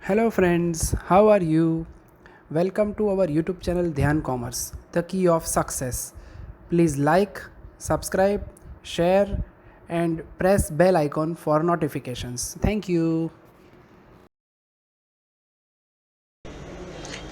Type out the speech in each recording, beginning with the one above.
Hello friends, how are you? Welcome to our YouTube channel Dhyan Commerce, the key of success. Please like, subscribe, share and press bell icon for notifications. Thank you.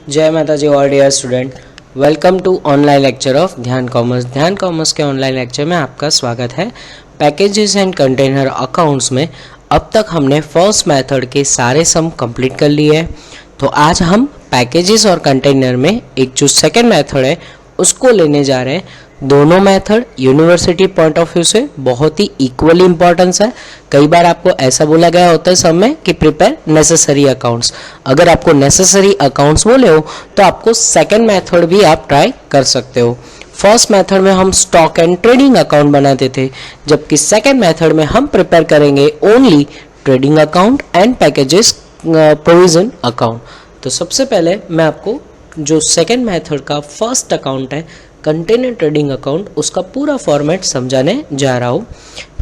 जय माता जी all dear student, welcome to online lecture of Dhyan commerce. Dhyan commerce के online lecture में आपका स्वागत है। Packages and container accounts में अब तक हमने फर्स्ट मेथड के सारे सम कंप्लीट कर लिए हैं। तो आज हम पैकेजेस और कंटेनर में एक जो सेकेंड मेथड है उसको लेने जा रहे हैं। दोनों method university point of view से बहुत ही इक्वली इंपॉर्टेंस है। कई बार आपको ऐसा बोला गया होता है सब में कि प्रिपेयर नेसेसरी अकाउंट्स। अगर आपको नेसेसरी अकाउंट्स बोले हो तो आपको सेकंड मेथड भी आप ट्राई कर सकते हो। फर्स्ट मेथड में हम स्टॉक एंड ट्रेडिंग अकाउंट बनाते थे, जबकि सेकंड मेथड में हम प्रिपेयर करेंगे only trading account and packages provision account. तो सबसे पहले मैं आपको जो सेकंड मेथड का फर्स्ट अकाउंट है कंटेनर ट्रेडिंग अकाउंट, उसका पूरा फॉर्मेट समझाने जा रहा हूँ,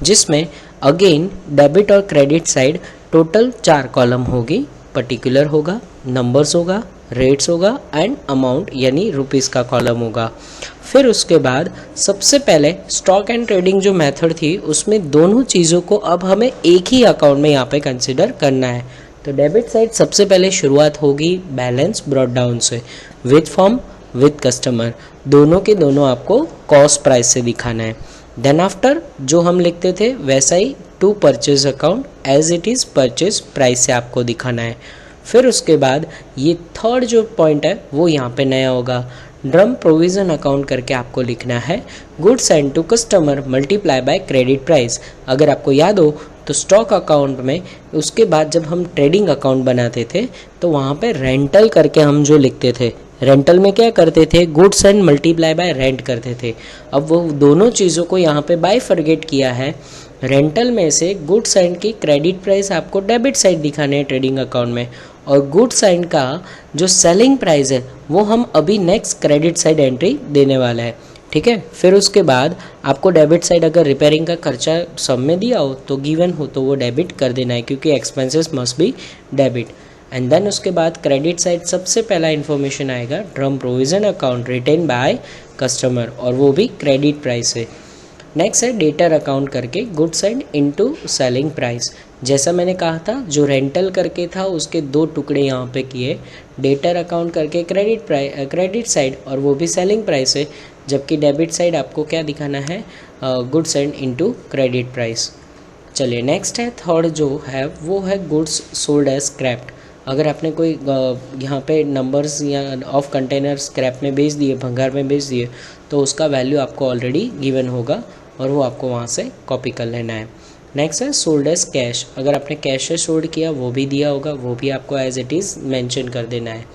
जिसमें अगेन डेबिट और क्रेडिट साइड टोटल 4 कॉलम होगी। पर्टिकुलर होगा, नंबर्स होगा, रेट्स होगा एंड अमाउंट यानी रुपीस का कॉलम होगा। फिर उसके बाद सबसे पहले स्टॉक एंड ट्रेडिंग जो मेथड थी उसमें दोनों चीज़ों को अब हमें एक ही अकाउंट में यहाँ पे कंसिडर करना है। तो डेबिट साइड सबसे पहले शुरुआत होगी बैलेंस ब्रॉट डाउन से, विद फॉर्म विद कस्टमर, दोनों के दोनों आपको कॉस्ट प्राइस से दिखाना है। देन आफ्टर जो हम लिखते थे वैसा ही to purchase account as it is purchase price से आपको दिखाना है। फिर उसके बाद ये थर्ड जो पॉइंट है वो यहाँ पे नया होगा, ड्रम प्रोविज़न अकाउंट करके आपको लिखना है good send to customer multiply by credit price. अगर आपको याद हो तो स्टॉक अकाउंट में उसके बाद जब हम ट्रेडिंग अकाउंट बनाते थे तो वहाँ पे रेंटल करके हम जो लिखते थे, रेंटल में क्या करते थे, goods and multiply by rent करते थे। अब वो दोनों चीज़ों को यहाँ पे बाइफरगेट किया है। रेंटल में से गुड्स एंड की क्रेडिट प्राइस आपको डेबिट साइड दिखाने हैं ट्रेडिंग अकाउंट में, और गुड्स एंड का जो सेलिंग प्राइस है वो हम अभी नेक्स्ट क्रेडिट साइड एंट्री देने वाला है। ठीक है। फिर उसके बाद आपको डेबिट साइड अगर रिपेयरिंग का खर्चा सब में दिया हो तो गिवन हो तो वो डेबिट कर देना है, क्योंकि expenses must be debit. And then उसके बाद क्रेडिट साइड सबसे पहला इन्फॉर्मेशन आएगा drum provision account retain by customer, और वो भी क्रेडिट प्राइस है। नेक्स्ट है डेटर अकाउंट करके good side into selling price. जैसा मैंने कहा था जो रेंटल करके था उसके 2 टुकड़े यहाँ पे किए, डेटर अकाउंट करके क्रेडिट साइड और वो भी सेलिंग प्राइस है, जबकि डेबिट साइड आपको क्या दिखाना है, good side into credit price. चलिए नेक्स्ट है थर्ड जो है वो है गुड्स सोल्ड एज स्क्रैप्ड। अगर आपने कोई यहाँ पे नंबर्स या ऑफ कंटेनर स्क्रैप में बेच दिए, भंगार में बेच दिए, तो उसका वैल्यू आपको ऑलरेडी गिवन होगा और वो आपको वहाँ से कॉपी कर लेना है। नेक्स्ट है सोल्ड एज कैश। अगर आपने कैश से सोल्ड किया वो भी दिया होगा, वो भी आपको एज इट इज़ मेंशन कर देना है।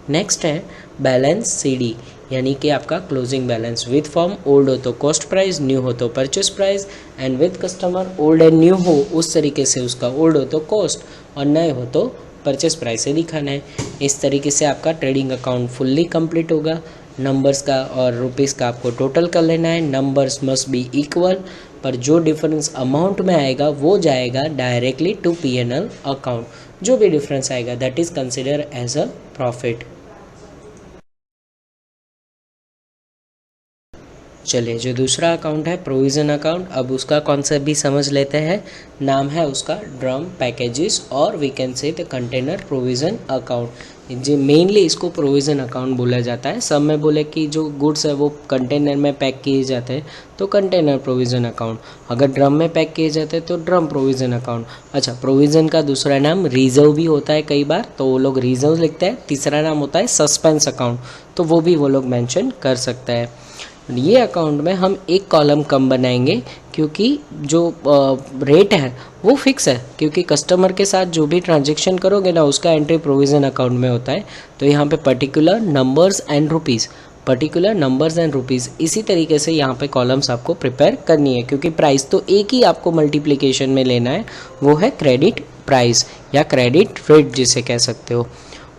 नेक्स्ट है बैलेंस सीडी, यानी कि आपका closing balance, with form old हो तो कॉस्ट प्राइस, न्यू हो तो purchase price, and with customer old and new हो उस तरीके से उसका ओल्ड हो तो कॉस्ट और नए हो तो परचेस प्राइस से दिखाना है। इस तरीके से आपका ट्रेडिंग अकाउंट फुल्ली कंप्लीट होगा। नंबर्स का और रुपीज़ का आपको टोटल कर लेना है। नंबर्स मस्ट बी इक्वल, पर जो डिफरेंस अमाउंट में आएगा वो जाएगा डायरेक्टली टू P&L अकाउंट। जो भी डिफरेंस आएगा that is consider as a profit. चलिए जो दूसरा अकाउंट है प्रोविज़न अकाउंट, अब उसका कॉन्सेप्ट भी समझ लेते हैं। नाम है उसका ड्रम पैकेजेस और we can say the container provision account. जो मेनली इसको प्रोविज़न अकाउंट बोला जाता है। सब में बोले कि जो गुड्स है वो कंटेनर में पैक किए जाते हैं तो कंटेनर प्रोविज़न अकाउंट, अगर ड्रम में पैक किए जाते हैं तो ड्रम प्रोविज़न अकाउंट। अच्छा, प्रोविज़न का दूसरा नाम रिजर्व भी होता है कई बार, तो वो लोग रिजर्व लिखते हैं। तीसरा नाम होता है सस्पेंस अकाउंट, तो वो भी वो लोग मेंशन कर सकते हैं। ये अकाउंट में हम एक कॉलम कम बनाएंगे क्योंकि जो रेट है वो फिक्स है, क्योंकि कस्टमर के साथ जो भी ट्रांजैक्शन करोगे ना उसका एंट्री प्रोविज़न अकाउंट में होता है। तो यहाँ पे particular numbers and rupees, particular numbers and rupees, इसी तरीके से यहाँ पे कॉलम्स आपको प्रिपेयर करनी है, क्योंकि प्राइस तो एक ही आपको मल्टीप्लिकेशन में लेना है, वो है क्रेडिट प्राइस या क्रेडिट रेट जिसे कह सकते हो।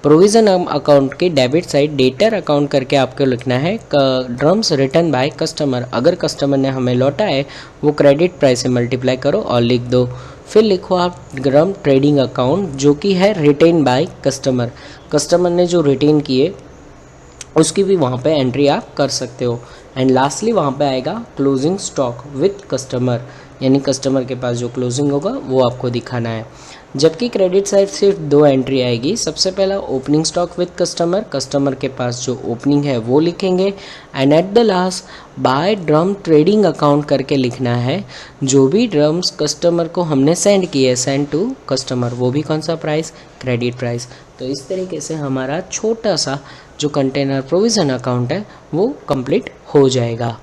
प्रोविज़न अकाउंट के डेबिट साइड डेटर अकाउंट करके आपको लिखना है ड्रम्स रिटर्न बाय कस्टमर। अगर कस्टमर ने हमें लौटा है वो क्रेडिट प्राइस से मल्टीप्लाई करो और लिख दो। फिर लिखो आप ड्रम ट्रेडिंग अकाउंट, जो कि है रिटेन बाय कस्टमर, कस्टमर ने जो रिटेन किए उसकी भी वहाँ पे एंट्री आप कर सकते हो। एंड लास्टली वहाँ पे आएगा क्लोजिंग स्टॉक विथ कस्टमर, यानी कस्टमर के पास जो क्लोजिंग होगा वो आपको दिखाना है। जबकि क्रेडिट साइड सिर्फ 2 एंट्री आएगी। सबसे पहला opening stock with customer, customer के पास जो ओपनिंग है वो लिखेंगे। And at the last by drum trading account करके लिखना है, जो भी ड्रम्स कस्टमर को हमने सेंड किए, सेंड टू कस्टमर, वो भी कौन सा प्राइस, क्रेडिट प्राइस। तो इस तरीके से हमारा छोटा सा जो कंटेनर प्रोविज़न अकाउंट है वो कंप्लीट हो जाएगा।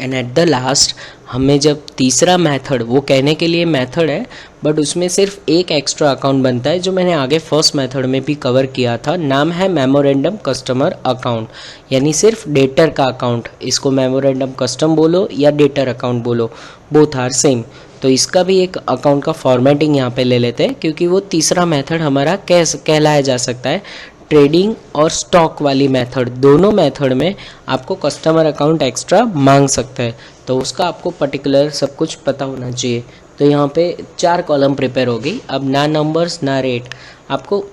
एंड एट द लास्ट हमें जब तीसरा मेथड, वो कहने के लिए मेथड है बट उसमें सिर्फ एक एक्स्ट्रा अकाउंट बनता है, जो मैंने आगे फर्स्ट मेथड में भी कवर किया था। नाम है मेमोरेंडम कस्टमर अकाउंट, यानी सिर्फ डेटर का अकाउंट। इसको मेमोरेंडम कस्टम बोलो या डेटर अकाउंट बोलो, बोथ आर सेम। तो इसका भी एक अकाउंट का फॉर्मेटिंग यहाँ पे ले लेते हैं, क्योंकि वो तीसरा मेथड हमारा कहलाया जा सकता है। ट्रेडिंग और स्टॉक वाली मेथड, दोनों मेथड में आपको कस्टमर अकाउंट एक्स्ट्रा मांग सकता है, तो उसका आपको पर्टिकुलर सब कुछ पता होना चाहिए। तो यहाँ पे 4 कॉलम प्रिपेयर होगी। अब ना नंबर्स ना रेट, आपको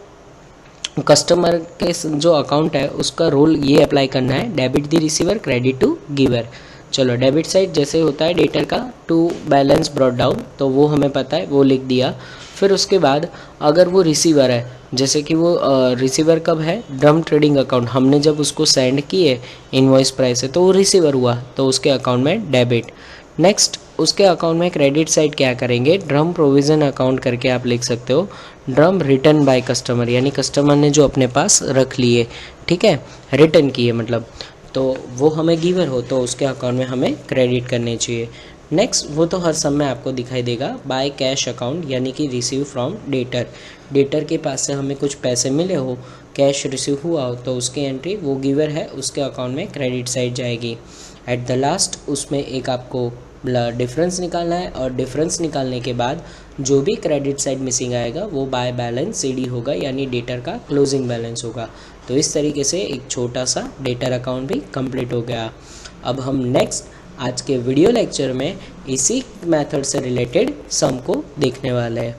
कस्टमर के जो अकाउंट है उसका रूल ये अप्लाई करना है, debit the receiver credit to giver. चलो डेबिट साइड जैसे होता है डेटर का, टू बैलेंस ब्रॉट डाउन, तो वो हमें पता है, वो लिख दिया। फिर उसके बाद अगर वो रिसीवर है, जैसे कि वो रिसीवर कब है, ड्रम ट्रेडिंग अकाउंट हमने जब उसको सेंड किए इनवॉइस प्राइस है, तो वो रिसीवर हुआ, तो उसके अकाउंट में डेबिट। नेक्स्ट उसके अकाउंट में क्रेडिट साइड क्या करेंगे, ड्रम प्रोविज़न अकाउंट करके आप लिख सकते हो, ड्रम रिटर्न बाय कस्टमर, यानी कस्टमर ने जो अपने पास रख लिए, ठीक है, रिटर्न किए मतलब, तो वो हमें गिवर हो तो उसके अकाउंट में हमें क्रेडिट करने चाहिए। नेक्स्ट वो तो हर समय आपको दिखाई देगा, बाय कैश अकाउंट, यानी कि रिसीव फ्रॉम डेटर, डेटर के पास से हमें कुछ पैसे मिले हो, कैश रिसीव हुआ हो, तो उसकी एंट्री वो गिवर है उसके अकाउंट में क्रेडिट साइड जाएगी। एट द लास्ट उसमें एक आपको डिफरेंस निकालना है, और डिफरेंस निकालने के बाद जो भी क्रेडिट साइड मिसिंग आएगा वो बाय बैलेंस सीडी होगा, यानी डेटर का क्लोजिंग बैलेंस होगा। तो इस तरीके से एक छोटा सा डेटर अकाउंट भी कंप्लीट हो गया। अब हम नेक्स्ट आज के वीडियो लेक्चर में इसी मेथड से रिलेटेड सम को देखने वाले हैं।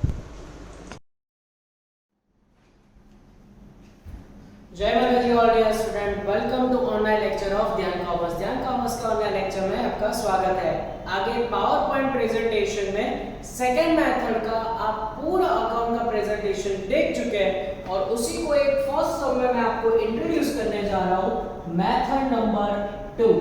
जय माता जी all dear student, welcome to online lecture of Dhyan commerce. Dhyan commerce के ऑनलाइन लेक्चर में आपका स्वागत है। आगे पावर पॉइंट प्रेजेंटेशन में सेकंड मेथड का आप पूरा अकाउंट का प्रेजेंटेशन देख चुके हैं, और उसी को एक फर्स्ट सम में मैं आपको इंट्रोड्यूस करने जा रहा हूं, मेथड नंबर 2।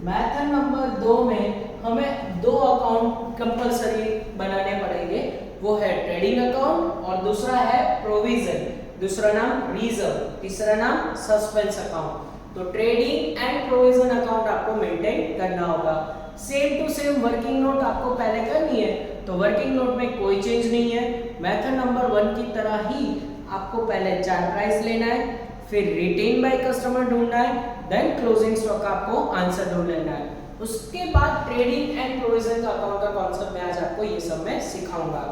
मेथड नंबर 2 में हमें 2 अकाउंट कंपलसरी बनाने पड़ेंगे, वो है ट्रेडिंग अकाउंट और दूसरा है प्रोविजन, दूसरा नाम रिजर्व, तीसरा नाम सस्पेंस अकाउंट। तो ट्रेडिंग एंड प्रोविजन अकाउंट आपको मेंटेन करना होगा। Same to same working note आपको पहले करनी है, तो वर्किंग नोट में कोई चेंज नहीं है। मेथड नंबर 1 की तरह ही आपको पहले चार्ट प्राइस लेना है, फिर रिटेन बाय कस्टमर ढूंढना है, देन क्लोजिंग स्टॉक आपको आंसर ढूंढ लेना है। उसके बाद ट्रेडिंग एंड प्रोविजन का अकाउंट का कॉन्सेप्ट मैं आज आपको ये सब मैं सिखाऊंगा।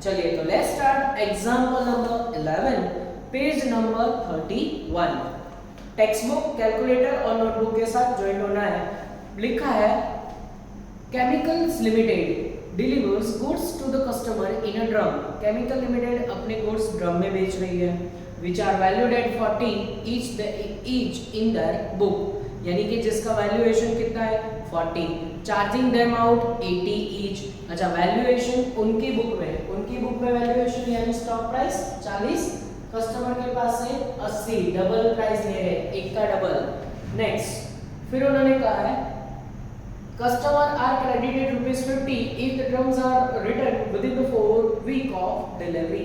चलिए तो let's start. Example number 11, page number 31। Text book, calculator और नोटबुक के साथ ज्वाइन होना है। लिखा है chemicals limited delivers goods to the customer in a drum. Chemical limited अपने गुड्स ड्रम में बेच रही है, which are valued at 40 each in their book, यानी कि जिसका वैल्यूएशन कितना है 40, चार्जिंग देम आउट 80 ईच। अच्छा, वैल्यूएशन उनकी बुक में वैल्यूएशन यानी स्टॉक प्राइस 40, कस्टमर के पास से 80, डबल प्राइस ले रहे हैं, एक का डबल। नेक्स्ट फिर उन्होंने कहा है customer are credited ₹50 if the drums are returned within the 4 week of delivery।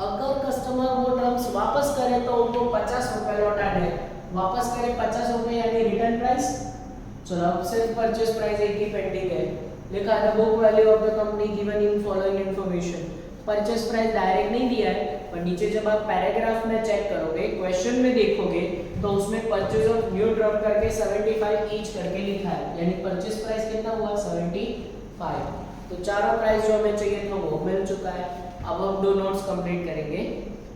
अगर कस्टमर वो ड्रम्स वापस करे तो उनको 50 रुपए लौटाने, वापस करे 50 रुपए यानी रिटर्न प्राइस। चलो अब सिर्फ परचेस प्राइस एक ही पेंडिंग है, लिखा है the book value of the company given in following information. Purchase price direct नहीं दिया है, पर नीचे जब आप पैराग्राफ में चेक करोगे, क्वेश्चन में देखोगे तो उसमें परचेस ऑफ न्यू ड्रम करके 75 ईच करके लिखा है, यानी परचेस प्राइस कितना हुआ 75। तो चारों प्राइस जो हमें चाहिए था वो मिल चुका है। अब हम 2 नोट्स कंप्लीट करेंगे,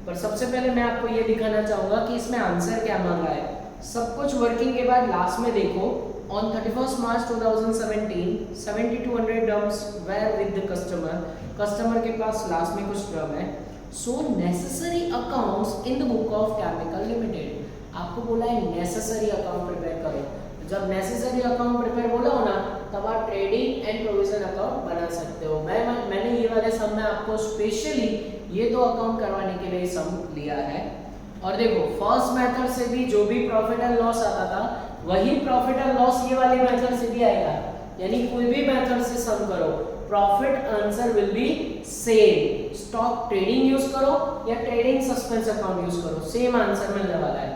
पर सबसे पहले मैं आपको ये दिखाना चाहूंगा कि इसमें आंसर क्या मांगा है। सब कुछ वर्किंग के बाद लास्ट में देखो on 31st March 2017 7200 drums were with the customer. Customer के पास लास्ट में कुछ ड्रम है. So necessary accounts in the book of chemical limited. आपको बोला है नेसेसरी अकाउंट प्रिपेयर करो. जब नेसेसरी अकाउंट प्रिपेयर बोला हो ना तब आप ट्रेडिंग एंड प्रोविजन अकाउंट बना सकते हो. मैंने ये वाले सम में आपको स्पेशली ये दो अकाउंट करवाने के लिए सम लिया है. और देखो फर्स्ट मेथड से भी जो भी प्रॉफिट एंड लॉस आता था वही प्रॉफिट एंड लॉस ये वाले मेथड से भी आएगा. यानी कोई भी मेथड से सम करो profit answer will B same. Stock trading use करो या ट्रेडिंग सस्पेंस अकाउंट यूज करो, सेम आंसर मिलने वाला है.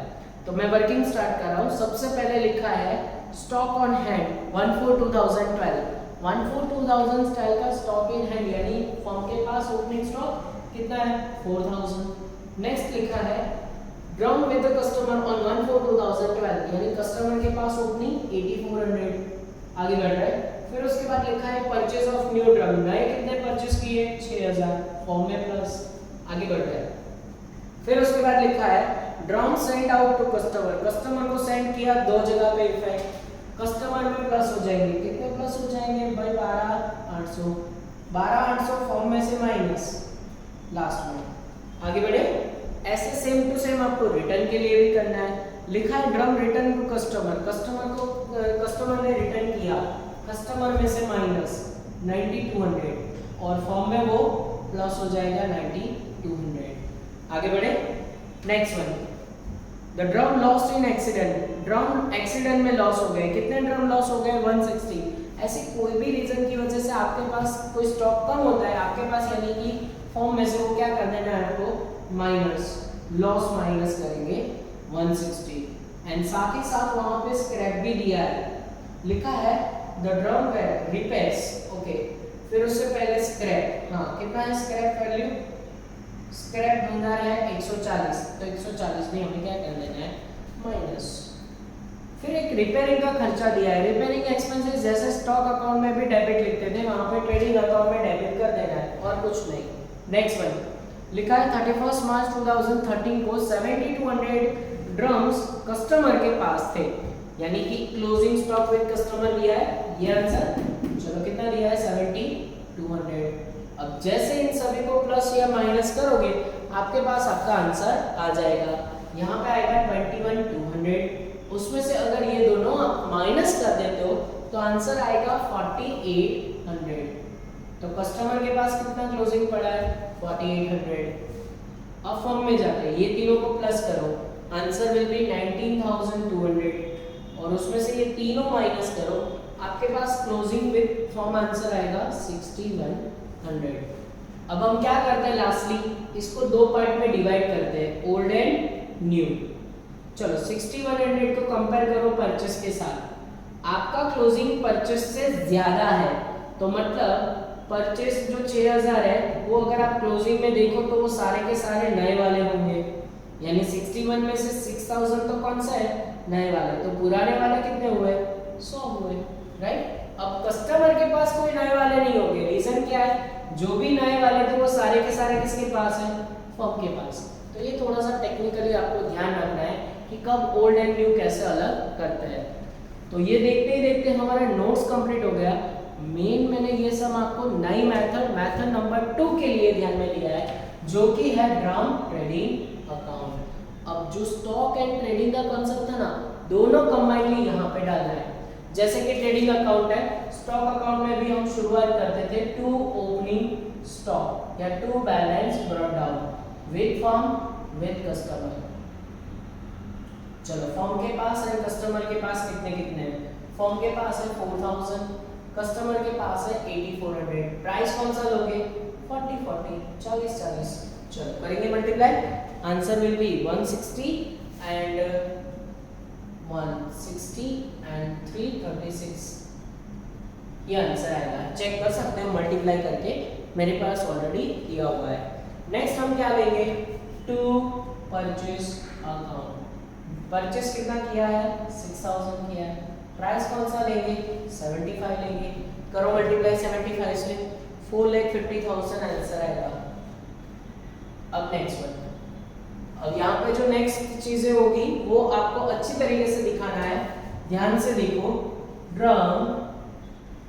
तो मैं वर्किंग स्टार्ट कर रहा हूँ. सबसे पहले लिखा है स्टॉक ऑन हैंड 1/4/2012. 1/4/2012 का स्टॉक इन हैंड यानी फर्म के पास ओपनिंग स्टॉक कितना है 4000. नेक्स्ट लिखा है drum with the customer on 1/4/2012 यानी कस्टमर के पास ओपनिंग 8400. आगे बढ़ रहा है. फिर उसके बाद लिखा है परचेज ऑफ न्यू ड्रम. नए कितने परचेज किए 6000 फॉर्म में प्लस. आगे बढ़ रहा है. फिर उसके बाद लिखा है drum send out to customer. Customer को सेंड किया दो जगह पे इफेक्ट. कस्टमर में प्लस हो जाएंगे. कितने प्लस हो जाएंगे भाई 12800. 12800 फॉर्म में से माइनस लास्ट में. आगे बढ़े. ऐसे सेम टू सेम आपको रिटर्न के लिए भी करना है. लिखा है drum return to customer. Customer ने रिटर्न किया. कस्टमर में से माइनस 9200 और फॉर्म में वो प्लस हो जाएगा 9200. आगे बढ़े. Next one the drum lost in accident. Drum accident में लॉस हो गए. कितने ड्रम लॉस हो गए 160. ऐसी कोई भी रीजन की वजह से आपके पास कोई स्टॉक कम होता है आपके पास यानी कि फॉर्म में से वो क्या कर देना है आपको माइनस. लॉस माइनस करेंगे 160 एंड साथ ही साथ वहां पे स्क्रैप भी दिया है. लिखा है the drum were repairs. Okay फिर उससे पहले स्क्रैप. हाँ कितना है स्क्रैप वैल्यू. स्क्रैप भंगार है 140 तो 140 में हमें क्या कर देना है माइनस. फिर एक रिपेयरिंग का खर्चा दिया है. रिपेयरिंग एक्सपेंसेस जैसे स्टॉक अकाउंट में भी डेबिट लिखते थे वहां पे ट्रेडिंग अकाउंट में डेबिट कर देना है और कुछ नहीं. नेक्स्ट वन लिखा है 31 मार्च 2013 को 7200 ड्रम्स कस्टमर के पास थे यानी कि क्लोजिंग स्टॉक विद कस्टमर दिया है. ये आंसर चलो कितना दिया है 7200. अब जैसे इन सभी को प्लस या माइनस करोगे आपके पास आपका आंसर आ जाएगा. यहाँ पे आएगा 21200. उसमें से अगर ये दोनों आप माइनस कर देते हो तो आंसर आएगा 4800. तो कस्टमर के पास कितना क्लोजिंग पड़ा है 4800. अब फर्म में जाते ये तीनों को प्लस करो आंसर विल बी 19200 और उसमें से ये तीनों माइनस करो आपके पास क्लोजिंग विद फर्म आंसर आएगा 6100. अब हम क्या करते हैं लास्टली इसको दो पार्ट में डिवाइड करते हैं ओल्ड एंड न्यू. चलो 6100 को कंपेयर करो परचेस के साथ. आपका क्लोजिंग परचेस से ज्यादा है तो मतलब परचेस जो 6000 है वो अगर आप क्लोजिंग में देखो तो वो सारे के सारे नए वाले होंगे यानी 61 में से 6000 तो कौन सा है नए वाले. तो पुराने वाले कितने हुए 100 हुए राइट. अब कस्टमर के पास कोई नए वाले नहीं होंगे. रीजन क्या है जो भी नए वाले थे वो सारे के सारे किसके पास है फर्म के पास. तो ये थोड़ा सा टेक्निकली आपको ध्यान रखना है कि कब ओल्ड एंड न्यू कैसे अलग करते हैं. तो ये देखते ही देखते हमारा नोट्स कंप्लीट हो गया. मेन मैंने ये सब आपको नई मेथड नंबर 2 के लिए ध्यान में लिया है जो कि है ड्रम ट्रेडिंग अकाउंट. अब जो स्टॉक एंड ट्रेडिंग का कांसेप्ट था ना दोनों कंबाइनली यहाँ पे डालना है. जैसे कि ट्रेडिंग अकाउंट है स्टॉक अकाउंट में भी हम शुरुआत करते थे टू ओपनिंग स्टॉक या to balance brought down with firm with customer. चलो फर्म के पास है कस्टमर के पास कितने कितने हैं. फर्म के पास है 4000 कस्टमर के पास है 8400. प्राइस कौन सा लोगे 40 40. चलो करेंगे multiply. Answer will B 160 and 160 and 336. ये आंसर आएगा. चेक कर सकते हो मल्टीप्लाई करके मेरे पास ऑलरेडी किया हुआ है. नेक्स्ट हम क्या लेंगे टू परचेस अकाउंट. परचेस कितना किया है 6000 किया है. प्राइस कौन सा लेंगे 75 लेंगे. करो मल्टीप्लाई 75 से 4,50,000 आंसर आएगा. अब नेक्स्ट वन. अब यहाँ पे जो नेक्स्ट चीजें होगी वो आपको अच्छी तरीके से दिखाना है. ध्यान से देखो ड्रम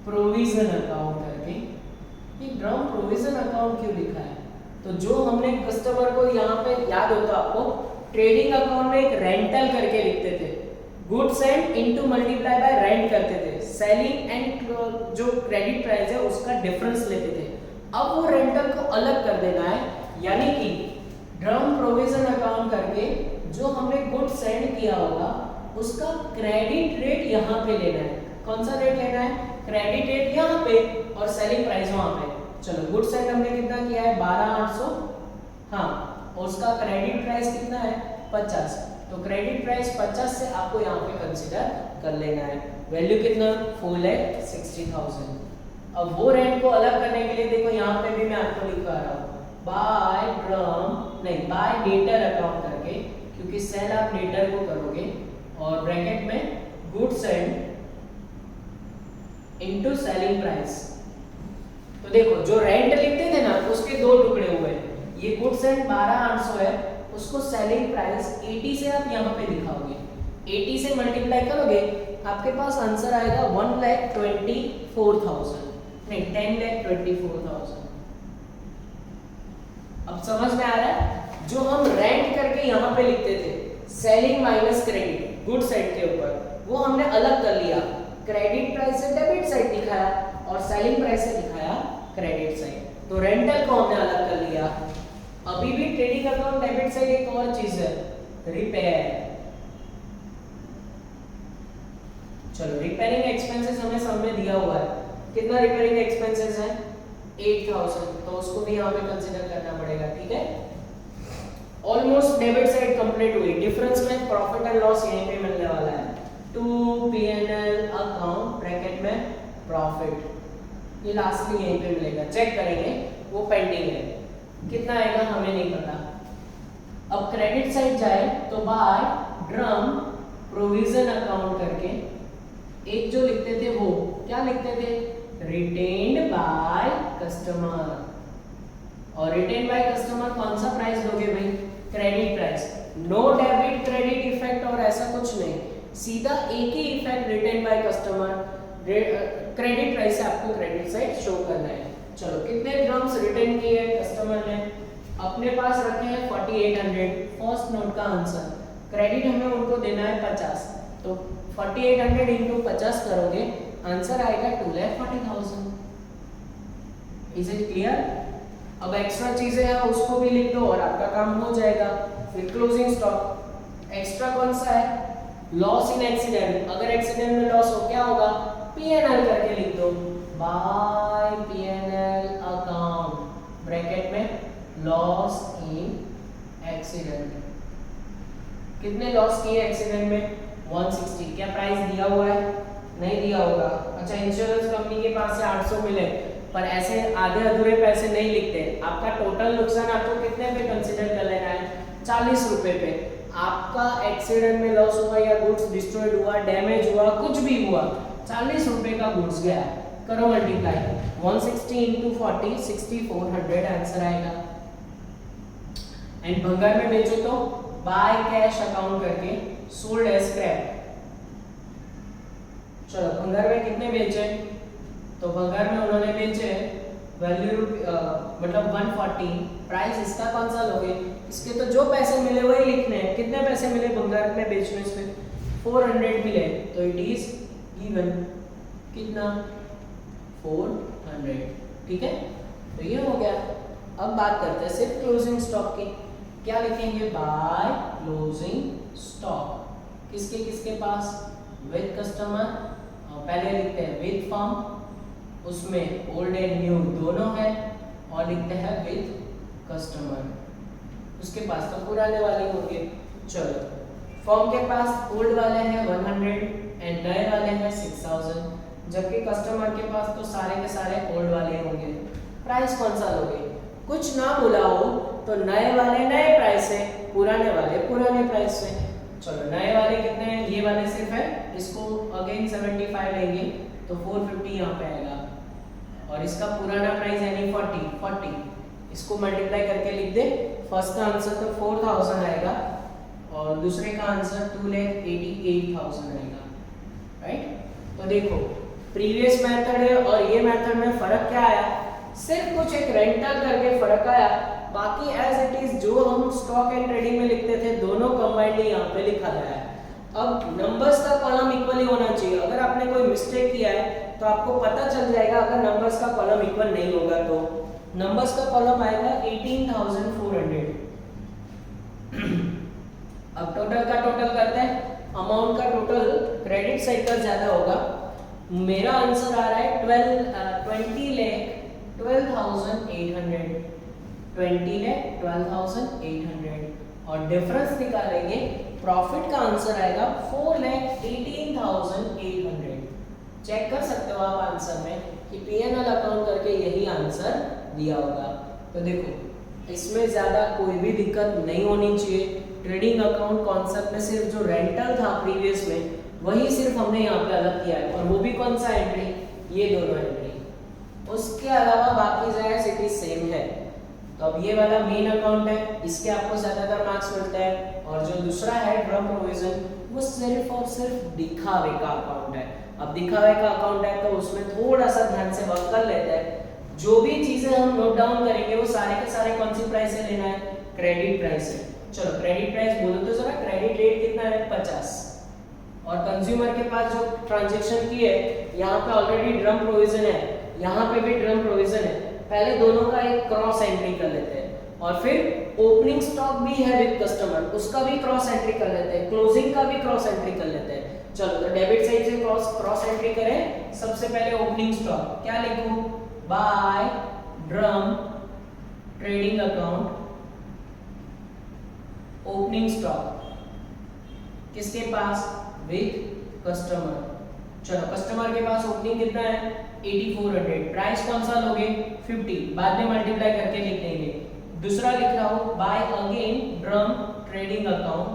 प्रोविजन अकाउंट करके। ये ड्रम प्रोविजन अकाउंट क्यों लिखा है? तो जो हमने कस्टमर को यहाँ पे याद होता आपको, ट्रेडिंग अकाउंट में एक रेंटल करके लिखते थे, goods and into multiply by rent करते थे, सेलिंग एंड जो क्रेडिट प्राइस है उसका डिफरेंस लेते थे। अब वो रेंटल को अलग कर देना है, यानी कि ड्रम प्रोविजन अकाउंट करके जो हमने गुड्स सेंड किया होगा उसका क्रेडिट रेट यहाँ पे लेना है। कौन सा रेट लेना है? क्रेडिट रेट यहाँ पे और सेलिंग प्राइस वहाँ पे। चलो गुड्स सेंड हमने कितना किया है? 12,800, हाँ, और उसका क्रेडिट प्राइस कितना है? 50। तो क्रेडिट प्राइस 50 से आपको यहाँ पे कंसीडर कर लेना है। वैल्यू कितना? 4,60,000। अब वो रेंट को अलग करने के लिए देखो यहाँ पे भी मैं आपको लिखवा रहा हूँ बाय डेटर अकाउंट करके, क्योंकि सेल आप डेटर को करोगे, और ब्रैकेट में goods and into selling price. तो देखो जो रेंट लिखते थे ना उसके दो टुकड़े हुए, ये गुड्स एंड 12,800 है, उसको सेलिंग प्राइस 80 से आप यहाँ पे दिखाओगे, 80 से मल्टीप्लाई करोगे आपके पास आंसर आएगा 1,24,000, नहीं 10,24,000। अब समझ में आ रहा है? जो हम रेंट करके यहाँ पे लिखते थे selling minus credit good side के ऊपर, वो हमने अलग कर लिया, क्रेडिट प्राइस से डेबिट साइड दिखाया और सेलिंग प्राइस से दिखाया क्रेडिट साइड। तो रेंटल को हमने अलग कर लिया। अभी भी ट्रेडिंग अकाउंट डेबिट साइड एक और चीज है, रिपेयर। चलो रिपेयरिंग एक्सपेंसेस हमें सब में दिया हुआ है, कितना रिपेयरिंग एक्सपेंसेस है? 8,000, तो उसको भी यहाँ पे कंसीडर करना पड़ेगा, ठीक है। ऑलमोस्ट डेबिट साइड कंप्लीट हुई, डिफरेंस में प्रॉफिट एंड लॉस यहीं पे मिलने वाला है, टू P&L अकाउंट ब्रैकेट में प्रॉफिट, ये लास्ट में यहीं पे मिलेगा, चेक करेंगे, वो पेंडिंग है, कितना आएगा हमें नहीं पता। अब क्रेडिट साइड जाए तो बाय ड्रम प्रोविजन अकाउंट करके एक जो लिखते थे वो क्या लिखते थे? Returned by customer. और रिटेन्ड बाय कस्टमर कौन सा प्राइस दोगे भाई? Credit price. No debit credit effect और ऐसा कुछ नहीं, सीधा एक ही effect returned by customer, credit price से आपको क्रेडिट साइड शो करना है। चलो कितने ड्रम्स रिटेन किए कस्टमर ने? अपने पास रखे हैं 4800, फर्स्ट नोट का आंसर। क्रेडिट हमें उनको देना है 50, तो 4800 इंटू 50 करोगे, आंसर आएगा 2,40,000। Is it clear? अब एक्स्ट्रा चीजें हैं उसको भी लिख दो और आपका काम हो जाएगा। फिर क्लोजिंग स्टॉक, एक्स्ट्रा कौन सा है? लॉस इन एक्सीडेंट, अगर एक्सीडेंट में लॉस हो क्या होगा? P&L करके लिख दो, बाय P&L अकाउंट ब्रैकेट में लॉस इन एक्सीडेंट। कितने लॉस किए एक्सीडेंट में? 160। क्या प्राइस दिया हुआ है? नहीं दिया होगा। अच्छा, इंश्योरेंस कंपनी के पास से 800 मिले, पर ऐसे आधे अधूरे पैसे नहीं लिखते। आपका टोटल नुकसान आपको कितने पे कंसीडर कर लेना है? 40 रुपए पे। आपका एक्सीडेंट में लॉस हुआ या गुड्स डिस्ट्रॉयड हुआ, डैमेज हुआ, कुछ भी हुआ, 40 रुपए का गुड्स गया, करो मल्टीप्लाई, 160 इंटू 40, 6400 आंसर आएगा। एंड भंगार में बेचो तो बाय कैश अकाउंट करके सोल्ड एज स्क्रैप। चलो भंगार में कितने बेचे? तो भंगार में उन्होंने बेचे वैल्यू मतलब 140, प्राइस इसका कौन सा लोगे? इसके तो जो पैसे मिले वही लिखने हैं। कितने पैसे मिले भंगार में बेचने से? 400 मिले, तो इट इज गिवन कितना? 400, ठीक है। तो ये हो गया। अब बात करते हैं सिर्फ क्लोजिंग स्टॉक की। क्या लिखेंगे? By closing stock. किसके किसके पास? विद कस्टमर, पहले लिखते हैं विद फर्म, उसमें ओल्ड एंड न्यू दोनों है, और लिखते हैं विद कस्टमर, उसके पास तो पुराने वाले होंगे। चलो फर्म के पास ओल्ड वाले हैं 100 एंड नए वाले हैं 6000, जबकि कस्टमर के पास तो सारे के सारे ओल्ड वाले होंगे। प्राइस कौन सा लोगे? कुछ ना बोला हो तो नए वाले नए प्राइस से, पुराने वाले पुराने प्राइस से। चलो नए वाले कितने हैं? ये वाले सिर्फ है, इसको अगेन 75 लेंगे तो 450 यहाँ पे आएगा, और इसका पुराना प्राइस यानी 40, इसको मल्टीप्लाई करके लिख दे। फर्स्ट का आंसर तो 4000 आएगा और दूसरे का आंसर 2,88,000 आएगा, राइट। तो देखो प्रीवियस मेथड है और ये मेथड में फर्क क्या आया, सिर्फ कुछ एक रेंटल करके फर्क आया, बाकी एज इट इज जो हम स्टॉक एंड ट्रेडिंग में लिखते थे दोनों कंबाइंडली यहाँ पे लिखा गया है। अब नंबर्स का कॉलम इक्वल ही होना चाहिए। अगर आपने कोई मिस्टेक किया है तो आपको पता चल जाएगा अगर नंबर्स का कॉलम इक्वल नहीं होगा तो। नंबर्स का कॉलम आएगा 18,400। अब टोटल का टोटल करते हैं, अमाउंट का टोटल क्रेडिट साइड का ज्यादा होगा। मेरा आंसर आ रहा है 12,800 और डिफरेंस निकालेंगे, प्रॉफिट का आंसर आएगा 4,18,800। चेक कर सकते हो आप आंसर में कि पीएनएल अकाउंट करके यही आंसर दिया होगा। तो देखो इसमें ज्यादा कोई भी दिक्कत नहीं होनी चाहिए। ट्रेडिंग अकाउंट कॉन्सेप्ट में सिर्फ जो रेंटल था प्रीवियस में वही सिर्फ हमने यहाँ पे अलग किया है, और वो भी कौन सा एंट्री, ये दोनों एंट्री। उसके अलावा बाकी जाए सिटी सेम है। तो अब ये वाला मेन अकाउंट है, इसके आपको ज्यादातर मार्क्स मिलते हैं, और जो दूसरा है ड्रम प्रोविजन वो सिर्फ और सिर्फ दिखावे का अकाउंट है। अब दिखावे का अकाउंट है तो उसमें थोड़ा सा ध्यान से वर्क कर लेते हैं। जो भी चीजें हम नोट डाउन करेंगे वो सारे के सारे कौन सी प्राइस से लेना है, क्रेडिट प्राइस से। चलो क्रेडिट प्राइस बोलो तो जरा, क्रेडिट रेट कितना है 50, और कंज्यूमर के पास जो ट्रांजैक्शन की है यहाँ पे ऑलरेडी ड्रम प्रोविजन है, यहाँ पे भी ड्रम प्रोविजन है। पहले दोनों का एक क्रॉस एंट्री कर लेते हैं, और फिर ओपनिंग स्टॉक भी है विद कस्टमर, उसका भी क्रॉस एंट्री कर लेते हैं, क्लोजिंग का भी क्रॉस एंट्री कर लेते हैं। चलो तो डेबिट साइड से क्रॉस एंट्री करें। सबसे पहले ओपनिंग स्टॉक क्या लिखूं, by drum trading account opening stock किसके पास, विद कस्टमर। चलो कस्टमर के पास ओपनिंग कितना है 8400, प्राइस कौन सा लोगे 50, बाद में मल्टीप्लाई करके लिख देंगे। दूसरा लिख रहा हूं by again drum trading account,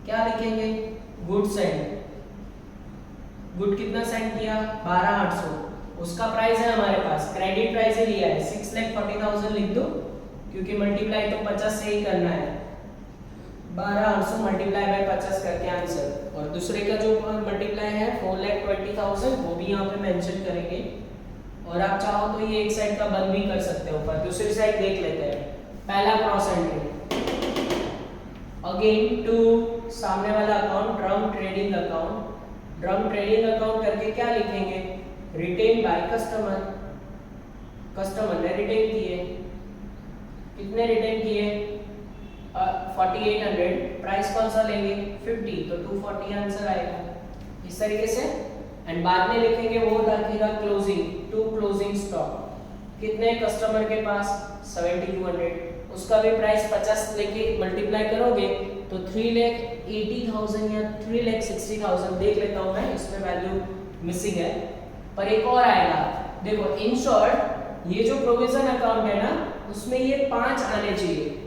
क्या लिखेंगे गुड सेंड, गुड कितना सेंड किया 12,800, उसका प्राइस है हमारे पास, क्रेडिट प्राइस ही लिया है 6,40,000 लिख दो, क्योंकि मल्टीप्लाई तो 50 से ही करना है, 12,800 मल्टीप्लाई बाय 50 करके आंसर। और दूसरे का जो मल्टीप्लाई है 4,20,000 वो भी यहाँ पे मेंशन करेंगे। और आप चाहो तो ये एक साइड का बंद भी कर सकते हो, पर दूसरी साइड देख लेते हैं। पहला क्रॉस एंट्री अगेन टू सामने वाला account drum trading account, drum trading account करके क्या लिखेंगे, रिटेन बाय कस्टमर, कस्टमर ने रिटेन किए, कितने रिटेन किए 4800, प्राइस कौन सा लेंगे 50, तो 240 आंसर आएगा इस तरीके से। एंड बाद में लिखेंगे वो रखेगा क्लोजिंग, टू क्लोजिंग स्टॉक, कितने कस्टमर के पास 7200, उसका भी प्राइस 50 लेके मल्टीप्लाई करोगे तो 3,80,000 या 3,60,000 देख लेता हूं मैं, इसमें वैल्यू मिसिंग है, पर एक और आएगा। देखो इन शॉर्ट ये जो प्रोविजन अकाउंट है ना उसमें ये 5 आने चाहिए।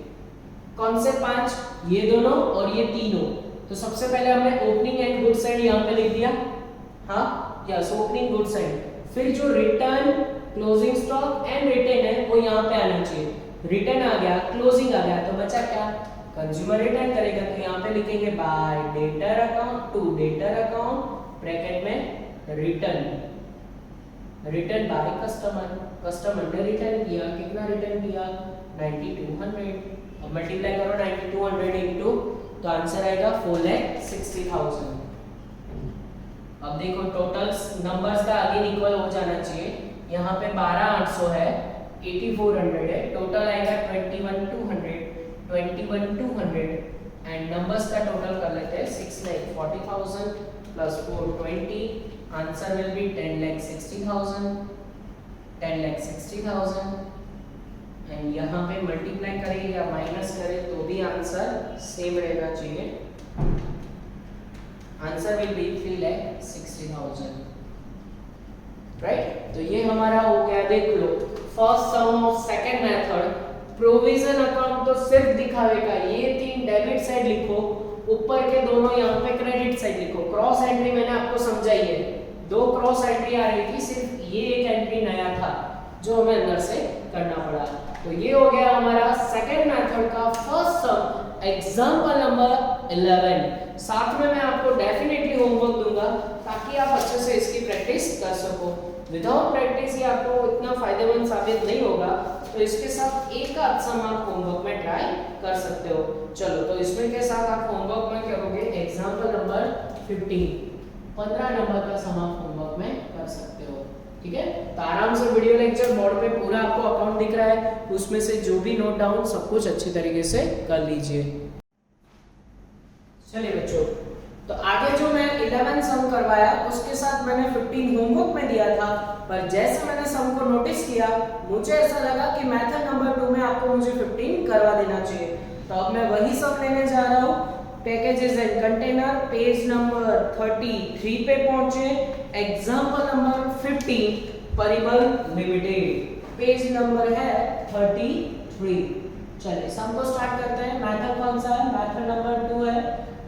कौन से 5, ये दोनों और ये तीनों। तो सबसे पहले हमने ओपनिंग एंड गुड साइड यहाँ पे लिख दिया, हाँ यस ओपनिंग गुड साइड, फिर जो return closing stock and retain है वो यहाँ पे आना चाहिए। रिटर्न आ गया, क्लोजिंग आ गया, तो बचा क्या, कंज्यूमर रिटर्न करेगा, तो यहाँ पे लिखेंगे by debtor account to debtor account bracket में return, return by customer, customer ने रिटर्न किया, कितना रिटर्न किया 9200, अब मल्टीप्लाई करो 9200 इनटू, तो आंसर आएगा 4,60,000। अब देखो टोटल नंबर्स का अगेन इक्वल हो जाना चाहिए, यहाँ पे 12,800 है, 8400 है, टोटल आएगा 21,200 एंड नंबर्स का टोटल कर लेते हैं 6,40,000 plus 420, answer will B 10,60,000 and यहाँ पे मल्टीप्लाई करें या माइनस करें तो भी आंसर सेम रहना चाहिए, आंसर विल बी 3,60,000, राइट। तो ये हमारा हो गया, देख लो first sum of second method. Provision account तो सिर्फ दिखावे का, ये 3 डेबिट साइड लिखो, ऊपर के दोनों यहाँ पे क्रेडिट साइड लिखो। क्रॉस एंट्री मैंने आपको समझाई है, 2 क्रॉस एंट्री आ रही थी, सिर्फ ये एक एंट्री नया था जो हमें अंदर से करना पड़ा। तो ये हो गया हमारा सेकंड मेथड का फर्स्ट सम, एग्जांपल नंबर 11। साथ में मैं आपको डेफिनेटली होमवर्क दूंगा ताकि ताकि आप अच्छे से इसकी प्रैक्टिस कर सको। विदाउट प्रैक्टिस ये आपको इतना फायदेमंद साबित नहीं होगा, तो इसके साथ एक आध सम आप होमवर्क में ट्राई कर सकते हो। चलो, तो इसमें के साथ आप होमवर्क में करोगे एग्जाम्पल नंबर 15 नंबर का सम आप होमवर्क में कर सकते हो। ठीक है, तो आराम से वीडियो लेक्चर बोर्ड पे पूरा आपको अकाउंट दिख रहा है, उसमें से जो भी नोट डाउन सब कुछ अच्छी तरीके से कर लीजिए। चलिए बच्चों, तो आगे जो मैं 11 सम करवाया उसके साथ मैंने 15 होमवर्क में दिया था, पर जैसे मैंने सम को नोटिस किया मुझे ऐसा लगा कि मेथड नंबर 2 में आपको मुझे 15 करवा देना चाहिए। तो अब मैं वही सम लेने जा रहा हूँ। Packages and container, page number 33 पे पहुंचे, example number 15, Parimal limited, page number है 33। चलिए सम को स्टार्ट करते हैं। मेथड कौन सा है? मेथड नंबर 2 है,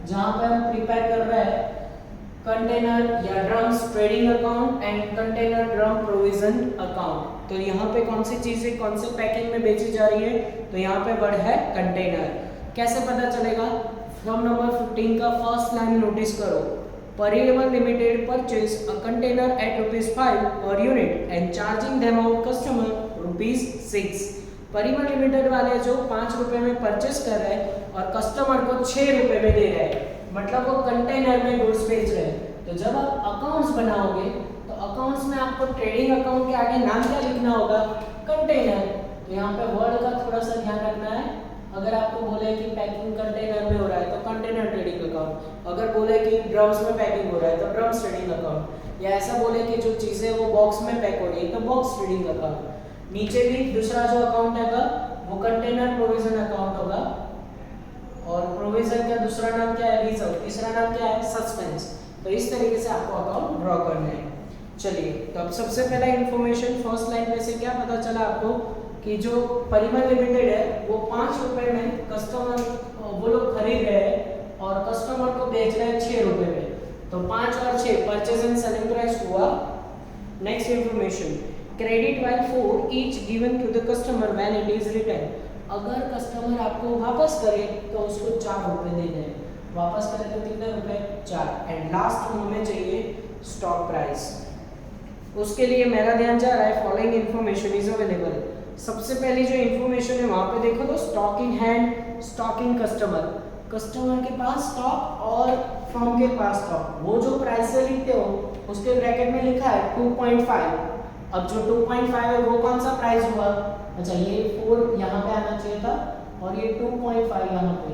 जहां पे हम प्रिपेयर कर रहे हैं कंटेनर या drums trading account and container drum provision account. तो यहाँ पे कौन सी चीजें कौन से पैकिंग में बेची जा रही है? तो यहाँ पे वर्ड है कंटेनर। कैसे पता चलेगा? फ्रॉम नंबर 15 का फर्स्ट लाइन नोटिस करो। Parimal limited purchase a container at ₹5 per unit and charging them out customer ₹6। Parimal limited वाले जो 5 रुपए में परचेस कर रहे हैं और कस्टमर को 6 रुपए में दे रहे हैं, मतलब वो कंटेनर में गुड्स बेच रहे हैं। तो जब आप अकाउंट्स बनाओगे तो अकाउंट्स में आपको ट्रेडिंग अकाउंट के आगे नाम क्या लिखना होगा? कंटेनर। तो यहाँ पे वर्ड का थोड़ा सा ध्यान रखना है। अगर आपको बोले कि पैकिंग कंटेनर में हो रहा है तो कंटेनर ट्रेडिंग अकाउंट, अगर बोले कि ड्रम्स में पैकिंग हो रहा है तो ड्रम्स ट्रेडिंग अकाउंट, या ऐसा बोले कि जो चीजें वो बॉक्स में पैक हो रही है तो बॉक्स ट्रेडिंग अकाउंट। नीचे भी दूसरा जो अकाउंट है वो कंटेनर प्रोविजन अकाउंट होगा, और प्रोविजन का दूसरा नाम क्या है? रिजर्व। तीसरा नाम क्या है? सस्पेंस। तो इस तरीके से आपको अकाउंट ड्रॉ करना है। चलिए, तो अब सबसे पहला इंफॉर्मेशन फर्स्ट लाइन में से क्या पता चला आपको कि जो परिमल लिमिटेड है वो 5 रुपए में कस्टमर वो लोग खरीद रहे हैं और कस्टमर को बेच रहे हैं 6 रुपए में। तो 5 और 6 परचेज एंड सेलिंग प्राइस हुआ। Next information, credit while 4 each given to the customer when it is return. अगर कस्टमर आपको वापस करे तो उसको 4 रुपए देने हैं। वापस करे तो कितने रुपए? 4। एंड लास्ट में हमें चाहिए स्टॉक प्राइस। उसके लिए मेरा ध्यान जा रहा है फॉलोइंग इंफॉर्मेशन इज अवेलेबल। सबसे पहली जो इंफॉर्मेशन है वहां पे देखो तो stock in hand, stock in customer, customer के पास स्टॉक और फर्म के पास स्टॉक। वो जो प्राइस से लिखते हो उसके ब्रैकेट में लिखा है 2.5। अब जो 2.5 है वो कौन सा प्राइस हुआ? अच्छा, ये 4 यहाँ पे आना चाहिए था और ये 2.5 यहाँ पे,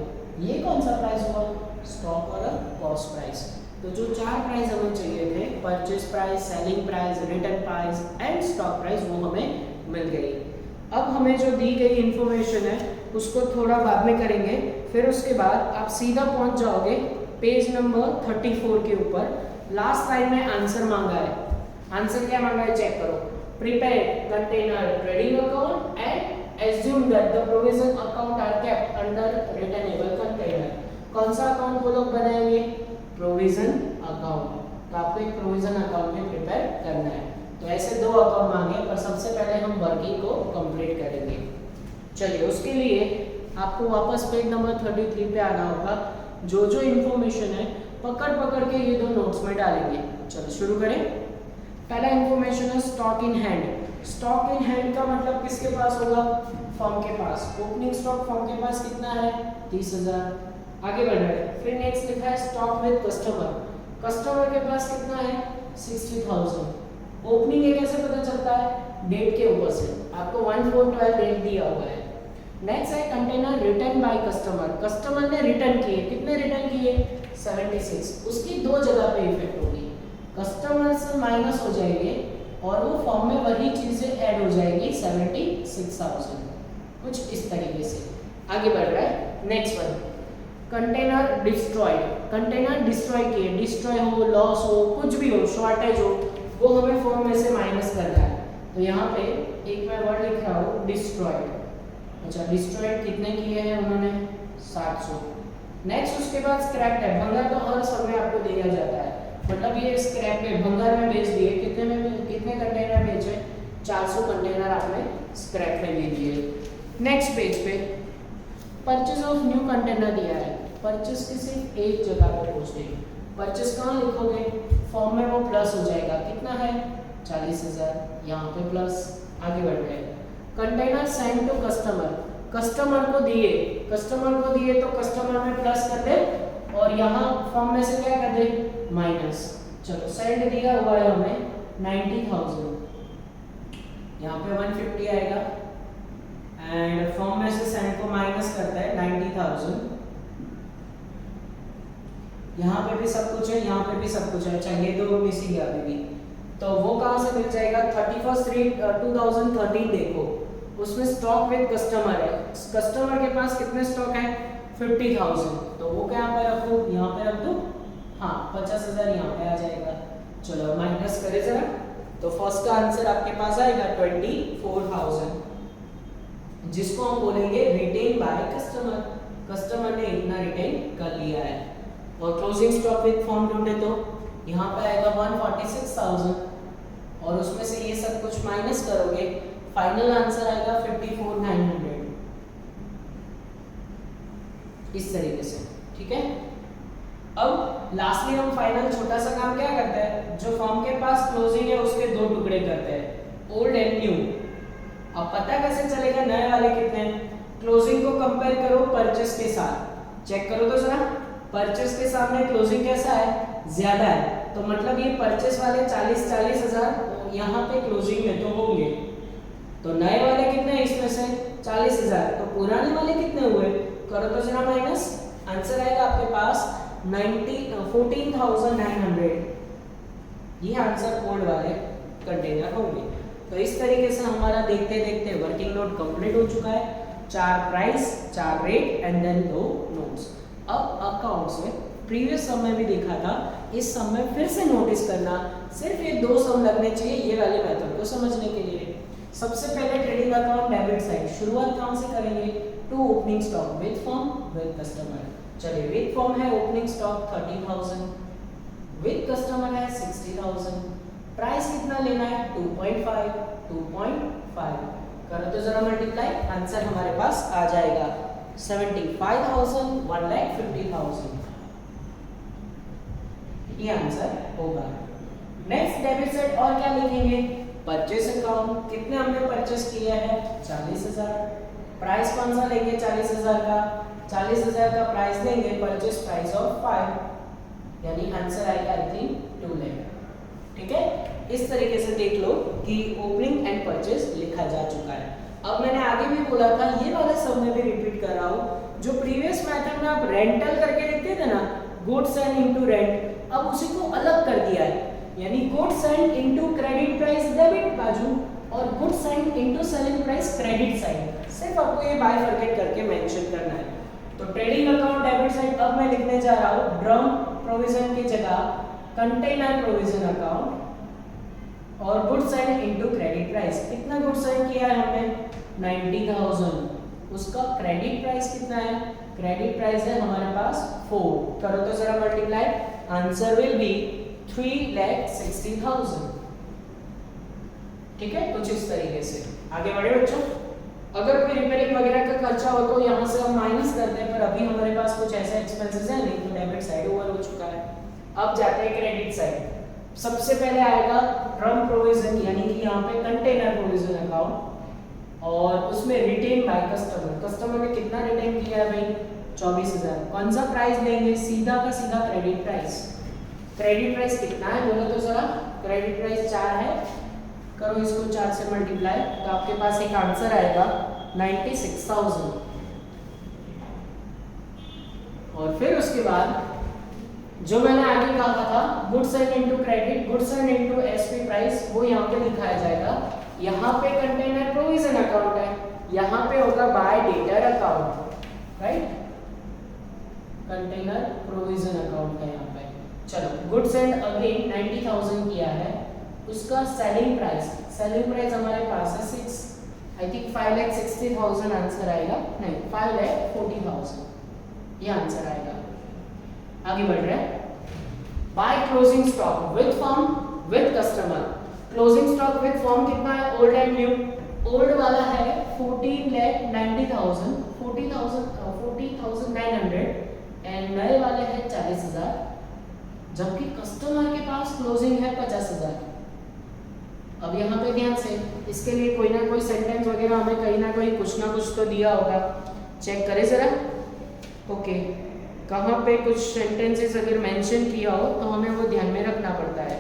ये कौन सा प्राइस हुआ? स्टॉक और कॉस्ट प्राइस। तो जो 4 प्राइस हमें चाहिए थे, purchase price, selling price, return price and stock price, वो हमें मिल गई। अब हमें जो दी गई इंफॉर्मेशन है उसको थोड़ा बाद में करेंगे, फिर उसके बाद आप सीधा पहुंच जाओगे पेज नंबर 34 के ऊपर। लास्ट लाइन में आंसर मांगा है। आंसर क्या मांगा है? चेक करो। Prepare container trading account and assume that the provision account are kept under returnable container. कौन सा अकाउंट वो लोग बनाएंगे? Provision account. तो आपको एक प्रोविजन अकाउंट में प्रिपेयर करना है। तो ऐसे 2 अकाउंट मांगे, पर सबसे पहले हम वर्किंग को कंप्लीट करेंगे। चलिए, उसके लिए आपको वापस पेज नंबर 33 पे आना होगा। जो जो इंफॉर्मेशन है पकड़ पकड़ के ये 2 नोट्स में डालेंगे। चलो शुरू करें। पहला इंफॉर्मेशन है stock in hand. Stock in hand का मतलब किसके पास होगा? फर्म के पास। ओपनिंग स्टॉक फर्म के पास कितना है? 30,000। आगे बढ़ रहे हैं। फिर नेक्स्ट लिखा है स्टॉक विद कस्टमर। कस्टमर के पास कितना है? 60,000। ओपनिंग ये कैसे पता चलता है? डेट के ऊपर से। आपको 1/4/12 डेट दिया हुआ है। नेक्स्ट है container return by customer. Customer ने रिटर्न किए, कितने रिटर्न किए? 76। उसकी 2 जगह पे इफेक्ट होगी। कस्टमर से माइनस हो जाएंगे और वो फॉर्म में वही चीजें ऐड हो जाएगी 76,000, कुछ इस तरीके से। आगे बढ़ रहा है। Next one, container destroyed. Container destroy किए, डिस्ट्रॉय हो, लॉस हो, कुछ भी हो, शॉर्टेज हो, वो हमें फॉर्म में से माइनस करना है। तो यहाँ पे एक मैं वर्ड लिख रहा हूँ डिस्ट्रॉयड। अच्छा, डिस्ट्रॉयड कितने किए हैं उन्होंने? 700। नेक्स्ट उसके बाद स्क्रैप है। भंगार तो हर समय आपको दिया जाता है, मतलब ये स्क्रैप में भंगार में बेच दिए। कितने कंटेनर बेचे? 400 कंटेनर आपने स्क्रैप में ले दिए। नेक्स्ट पेज पे परचेज ऑफ न्यू कंटेनर दिया है। परचेज की सिर्फ एक जगह पे पहुंचेगी। परचेस कहाँ लिखोगे, फॉर्म में वो प्लस हो जाएगा, कितना है 40,000, यहाँ पे प्लस। आगे बढ़ रहे हैं, container send to customer, customer को दिए तो कस्टमर में प्लस कर दे और यहाँ फॉर्म में से क्या कर दे माइनस। चलो सेंड दिया हुआ है हमें 90,000, यहाँ पे 150 आएगा एंड फॉर्म में से सेंड को माइनस करता है 90,000, यहाँ पे भी सब कुछ है, यहाँ पे भी सब कुछ है। अच्छा ये दो मिसिंग है अभी भी, तो वो कहाँ से मिल जाएगा, 31/3/2013 देखो, उसमें स्टॉक विद कस्टमर है, कस्टमर के पास कितने स्टॉक है 50,000, तो वो क्या पे रखो, यहाँ पे रख दो, हाँ 50,000 यहाँ पे आ जाएगा। चलो माइनस करे जरा, तो फर्स्ट का आंसर आपके पास आएगा 24,000, जिसको हम बोलेंगे रिटेन बाय कस्टमर, कस्टमर ने इतना रिटेन कर लिया है। और क्लोजिंग स्टॉक विद फॉर्म ढूंढे तो यहाँ पे आएगा 146,000 और उसमें से ये सब कुछ माइनस करोगे, फाइनल आंसर आएगा 54,900, इस तरीके से, ठीक है। अब लास्टली हम फाइनल छोटा सा काम क्या करते हैं, जो फॉर्म के पास क्लोजिंग है उसके दो टुकड़े करते हैं, ओल्ड एंड न्यू। अब पता कैसे चलेगा नए वाले कितने हैं, क्लोजिंग को कंपेयर करो परचेस के साथ, चेक करो तो जरा, परचेस के सामने क्लोजिंग कैसा है, ज्यादा है, तो मतलब ये परचेस वाले 40,000 यहाँ पे क्लोजिंग में तो होंगे, तो नए वाले कितने हैं इसमें से 40,000, तो पुराने वाले कितने हुए, करो तो जरा माइनस, आंसर आएगा आपके पास 14,900, ये आंसर ओल्ड वाले कंटेनर होंगे। तो इस तरीके से हमारा देखते देखते वर्किंग नोट कंप्लीट हो चुका है, 4 price, 4 rate and then 2 notes. अब अकाउंट्स में प्रीवियस सम में भी देखा था, इस सम में फिर से नोटिस करना, सिर्फ ये 2 सम लगने चाहिए ये वाले मेथड को समझने के लिए। सबसे पहले ट्रेडिंग अकाउंट डेबिट साइड, शुरुआत कहाँ से करेंगे, to opening stock with form with customer. चलिए विद फॉर्म है ओपनिंग स्टॉक 30,000, विद कस्टमर है 60,000, प्राइस कितना लेना है 2.5 करो तो जरा मल्टीप्लाई, आंसर हमारे पास आ जाएगा 75,000 1,50,000, ये आंसर होगा। नेक्स्ट डेबिट साइड और क्या लिखेंगे, परचेस अकाउंट, कितने हमने परचेस किया है 40,000, प्राइस कौन सा लेंगे 40,000 का, 40,000 का प्राइस लेंगे, परचेस प्राइस ऑफ 5, यानी आंसर आएगा आई थिंक 2 लाख, ठीक है। इस तरीके से देख लो कि ओपनिंग एंड परचेस लिखा जा चुका है। अब मैंने आगे भी बोला था, ये वाला सब में भी रिपीट कर रहा हूँ, जो प्रीवियस मेथड में आप रेंटल करके लिखते थे ना, गुड्स एंड इनटू रेंट, अब उसी को अलग कर दिया है, यानी goods and into credit price debit बाजू और goods and into selling price credit side, सिर्फ आपको ये बाइफरकेट करके मेंशन करना है। तो ट्रेडिंग अकाउंट डेबिट साइड अब मैं लिखने जा रहा हूँ ड्रम प्रोविजन की जगह कंटेनर प्रोविजन अकाउंट और goods and into credit price. कितना गुड्स एंड किया है हमने 90,000, उसका क्रेडिट प्राइस कितना है, क्रेडिट प्राइस है हमारे पास 4, करो तो जरा मल्टीप्लाई, आंसर विल बी 3,60,000, ठीक है। कुछ इस तरीके से आगे बढ़े बच्चों। अगर कोई रिपेयरिंग वगैरह का खर्चा हो तो यहाँ से हम माइनस करते हैं, पर अभी हमारे पास कुछ ऐसे एक्सपेंसेस है नहीं, तो डेबिट साइड ओवर हो चुका है। अब जाते हैं क्रेडिट साइड, सबसे पहले आएगा ड्रम प्रोविजन, यानी कि यहाँ पे कंटेनर प्रोविजन अकाउंट और उसमें रिटेन बाय कस्टमर, कस्टमर ने कितना रिटेन किया है भाई 24,000, कौन सा प्राइस लेंगे, सीधा का सीधा क्रेडिट प्राइस। क्रेडिट प्राइस कितना है बोलो तो जरा, क्रेडिट प्राइस 4 है, करो इसको 4 से मल्टीप्लाई, तो आपके पास एक आंसर आएगा 96,000। और फिर उसके बाद जो मैंने आगे कहा था goods and into credit, goods and into SP price, वो यहाँ पे दिखाया जाएगा। यहाँ पे कंटेनर प्रोविजन अकाउंट है, यहाँ पे होगा bye debtor account, right, container provision account है यहाँ पे। चलो गुड्स एंड अगेन 90,000 किया है, उसका सेलिंग प्राइस हमारे पास है 6, आई थिंक 5,60,000 आंसर आएगा, नहीं 5,40,000 ये आंसर आएगा। आगे बढ़ रहे हैं, by closing stock with form with customer, closing stock with form कितना है ओल्ड एंड न्यू, ओल्ड वाला है 14,90,000 40,900 एंड नए वाले हैं 40,000, जबकि कस्टमर के पास क्लोजिंग है 50,000। अब यहाँ पे ध्यान से इसके लिए कोई ना कोई सेंटेंस वगैरह हमें कहीं ना कहीं कुछ ना कुछ तो दिया होगा, चेक करें जरा। ओके, कहाँ पे कुछ सेंटेंसेस अगर मेंशन किया हो तो हमें वो ध्यान में रखना पड़ता है।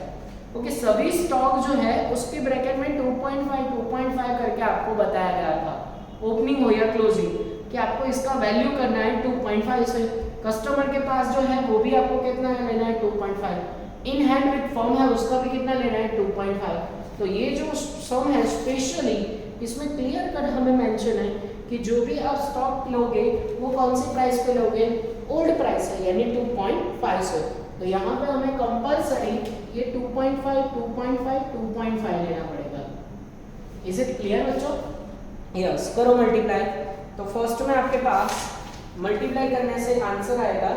ओके, सभी स्टॉक जो है उसके ब्रैकेट में 2.5 करके आपको बताया गया था, ओपनिंग हो या क्लोजिंग, कि आपको इसका वैल्यू करना है 2.5 से। कस्टमर के पास जो है वो भी आपको कितना लेना है 2.5, इन हैंड विद फर्म है उसका भी कितना लेना है 2.5। तो ये जो सम है स्पेशली इसमें क्लियर कट हमें मेंशन है कि जो भी आप स्टॉक लोगे वो कौन सी प्राइस पे लोगे, ओल्ड प्राइस है यानी 2.5 से। तो यहाँ पे हमें कंपलसरी ये 2.5 लेना पड़ेगा। इज इट क्लियर बच्चों? यस, करो मल्टीप्लाई। तो फर्स्ट में आपके पास मल्टीप्लाई करने से आंसर आएगा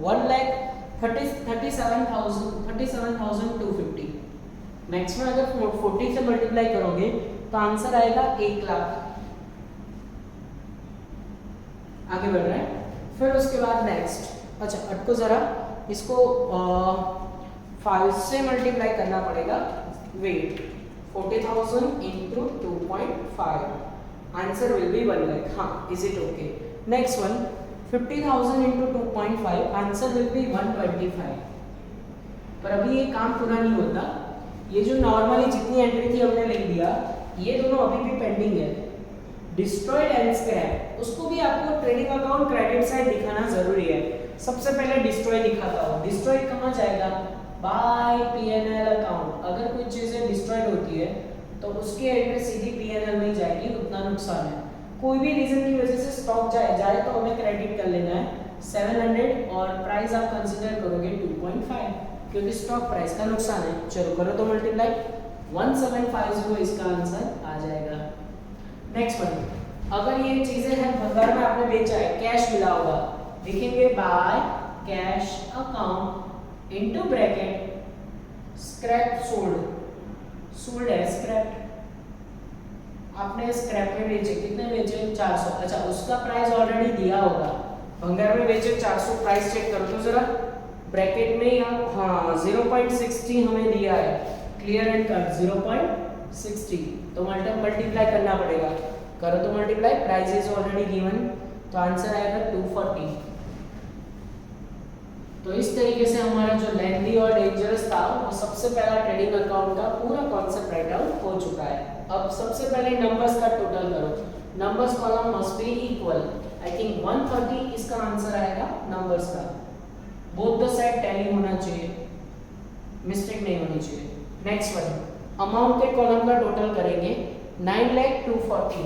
1,37,250। नेक्स्ट में अगर 40 से मल्टीप्लाई करोगे तो आंसर आएगा 1 लाख। आगे बढ़ रहे हैं। फिर उसके बाद नेक्स्ट, अच्छा अटको जरा, इसको 5 से मल्टीप्लाई करना पड़ेगा। Wait, 40,000 into 2.5, answer will be 1 lakh. हाँ, is it okay? Next one, 50,000 into 2.5, answer will be 125। पर अभी ये काम पूरा नहीं होता, ये जो नॉर्मली जितनी एंट्री थी हमने लिख दिया, ये दोनों अभी भी पेंडिंग है। डिस्ट्रॉयड एंड स्क्रैप, उसको भी आपको ट्रेडिंग अकाउंट क्रेडिट साइड दिखाना जरूरी है। सबसे पहले डिस्ट्रॉय दिखाता हूँ। डिस्ट्रॉय कहाँ जाएगा? By PNL account. अगर कोई चीजें डिस्ट्रॉयड होती है तो उसकी एंट्री सीधी पीएनएल में ही जाएगी, उतना नुकसान है। कोई भी रीजन की वजह से स्टॉक जाए तो हमें क्रेडिट कर लेना है 700 और प्राइस आप कंसीडर करोगे 2.5 क्योंकि स्टॉक प्राइस का नुकसान है। चलो करो तो मल्टीप्लाई, 1750 इसका आंसर आ जाएगा। नेक्स्ट वन, अगर ये चीजें हैं भंगार में आपने बेचा है, कैश मिला होगा, लिखेंगे by cash account into bracket scrap sold है स्क्रैप। आपने स्क्रैप में बेचे, कितने बेचे? 400। अच्छा, उसका प्राइस ऑलरेडी दिया होगा, भंगार में बेचे 400, प्राइस चेक करो तो जरा ब्रैकेट में या हाँ 0.60 हमें दिया है, क्लियर एंड कट 0.60। तो मल्टीप्लाई करना पड़ेगा, करो तो multiply, price is already given, तो आंसर आएगा 240। तो इस तरीके से हमारा जो लेंथी और डेंजरस था वो सबसे पहला ट्रेडिंग अकाउंट का पूरा कॉन्सेप्ट राइट आउट हो चुका है। अब सबसे पहले नंबर्स का टोटल करो, numbers column must be equal. I think 130 इसका आंसर आएगा नंबर्स का, बोथ द साइड टैली होना चाहिए, मिस्टेक नहीं होनी चाहिए। नेक्स्ट वन, अमाउंट के कॉलम का टोटल करेंगे 9,240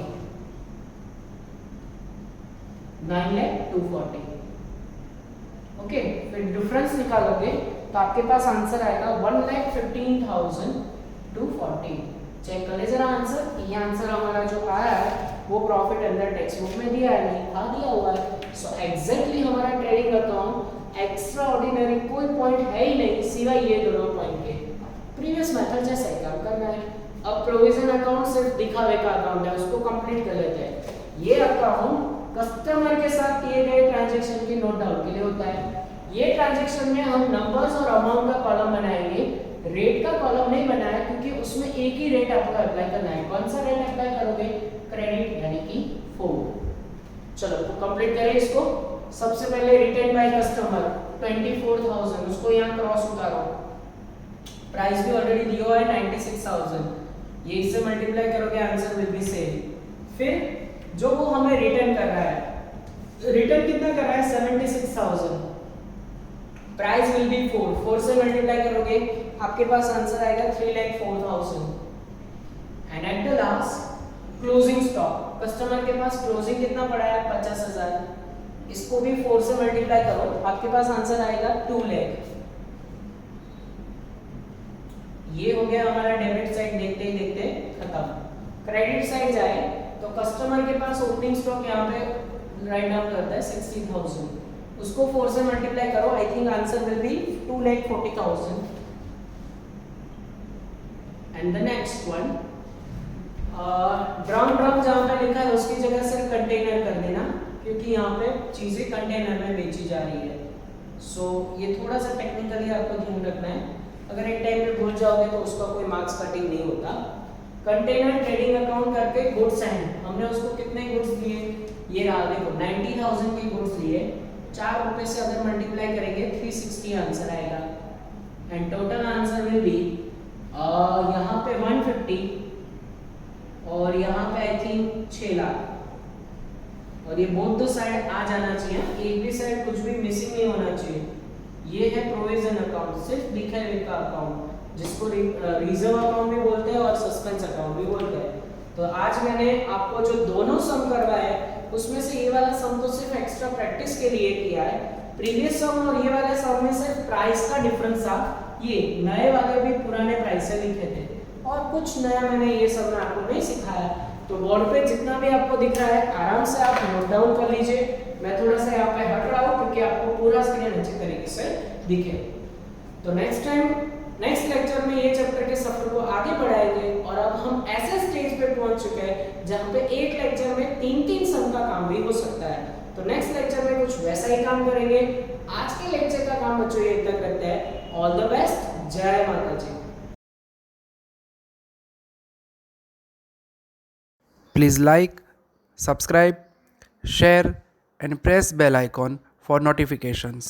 9,240। ओके, फिर डिफरेंस निकालोगे तो आपके पास आंसर आएगा 1,15,240। चेक कर ले जरा आंसर, ये आंसर हमारा जो आया है वो प्रॉफिट अंदर टेक्स्ट बुक में दिया है नहीं? हाँ दिया हुआ है। सो एग्जैक्टली हमारा ट्रेडिंग अकाउंट एक्स्ट्रा ऑर्डिनरी कोई पॉइंट है ही नहीं सिवाय ये दोनों पॉइंट के। प्रीवियस मेथड जैसा ही काम करना है। अब प्रोविजन अकाउंट सिर्फ दिखावे का अकाउंट है, उसको कंप्लीट कर लेते हैं। ये अकाउंट कस्टमर के साथ किए गए ट्रांजैक्शन की नोट डाउन के लिए होता है। ये ट्रांजैक्शन में हम नंबर्स और अमाउंट का कॉलम बनाएंगे, रेट का कॉलम नहीं बनाया क्योंकि उसमें एक ही रेट आपको अप्लाई करना है। कौन सा रेट अप्लाई करोगे? क्रेडिट यानी कि 4। चलो तो कंप्लीट करें इसको। सबसे पहले रिटेन बाय कस्टमर 24,000, उसको यहाँ क्रॉस उतारो, प्राइस भी ऑलरेडी दिया हुआ है 96,000, ये इससे मल्टीप्लाई करोगे आंसर विल बी सेम। फिर जो वो हमें रिटर्न कर रहा है, रिटर्न कितना कर रहा है? 76,000, प्राइस विल बी 4 से मल्टीप्लाई करोगे आपके पास आंसर आएगा 3,04,000। And at the last closing stock, customer के पास क्लोजिंग कितना पड़ा है? 50,000, इसको भी 4 से मल्टीप्लाई करो, आपके पास आंसर आएगा 2 लाख। ये हो गया हमारा डेबिट साइड, देखते ही देखते खत्म। क्रेडिट साइड जाए तो कस्टमर के पास ओपनिंग स्टॉक यहाँ पे राइट डाउन करता है 60,000, उसको 4 से मल्टीप्लाई करो, I think answer will B 2,40,000। And the next one, drum जहाँ पे लिखा है उसकी जगह सिर्फ कंटेनर कर देना क्योंकि यहाँ पे चीजें कंटेनर में बेची जा रही है। सो ये थोड़ा सा टेक्निकली आपको ध्यान रखना है, अगर एक टाइम पे भूल जाओगे तो उसका कोई मार्क्स कटिंग नहीं होता। कंटेनर ट्रेडिंग अकाउंट करके गुड्स एंड हमने उसको कितने गुड्स दिए, ये रहा देखो 90,000 के गुड्स लिए, 4 रुपए से अगर मल्टीप्लाई करेंगे 360 आंसर आएगा and total answer will B यहाँ पे 150 और यहाँ पे आई थिंक 6 लाख, और ये बोथ द साइड आ जाना चाहिए, एक भी साइड कुछ भी मिसिंग नहीं होना चाहिए। ये है प्रोविजन अकाउंट, सिर्फ दिखा है का अकाउंट, जिसको रिजर्व अकाउंट भी बोलते हैं और सस्पेंस अकाउंट भी बोलते हैं। तो आज मैंने आपको जो दोनों सम करवाए उसमें से ये वाला सम तो सिर्फ एक्स्ट्रा प्रैक्टिस के लिए किया है, प्रीवियस सम और ये वाले सम में सिर्फ प्राइस का डिफरेंस था, ये नए वाले भी पुराने प्राइस से लिखे थे और कुछ नया मैंने ये सब में आपको नहीं सिखाया। तो बोर्ड पे जितना भी आपको दिख रहा है आराम से आप नोट डाउन कर लीजिए, मैं थोड़ा सा यहाँ पे हट रहा हूँ क्योंकि आपको पूरा स्क्रीन अच्छी तरीके से दिखे। तो नेक्स्ट लेक्चर में ये चैप्टर के सफर को आगे बढ़ाएंगे और अब हम ऐसे स्टेज पे पहुंच चुके हैं जहाँ पे एक लेक्चर में 3-3 सम का काम भी हो सकता है। तो नेक्स्ट लेक्चर में कुछ वैसा ही काम करेंगे। आज के लेक्चर का काम बच्चों ये तक करते हैं। ऑल द बेस्ट, जय माता जी। Please like, subscribe, share and press bell icon for notifications.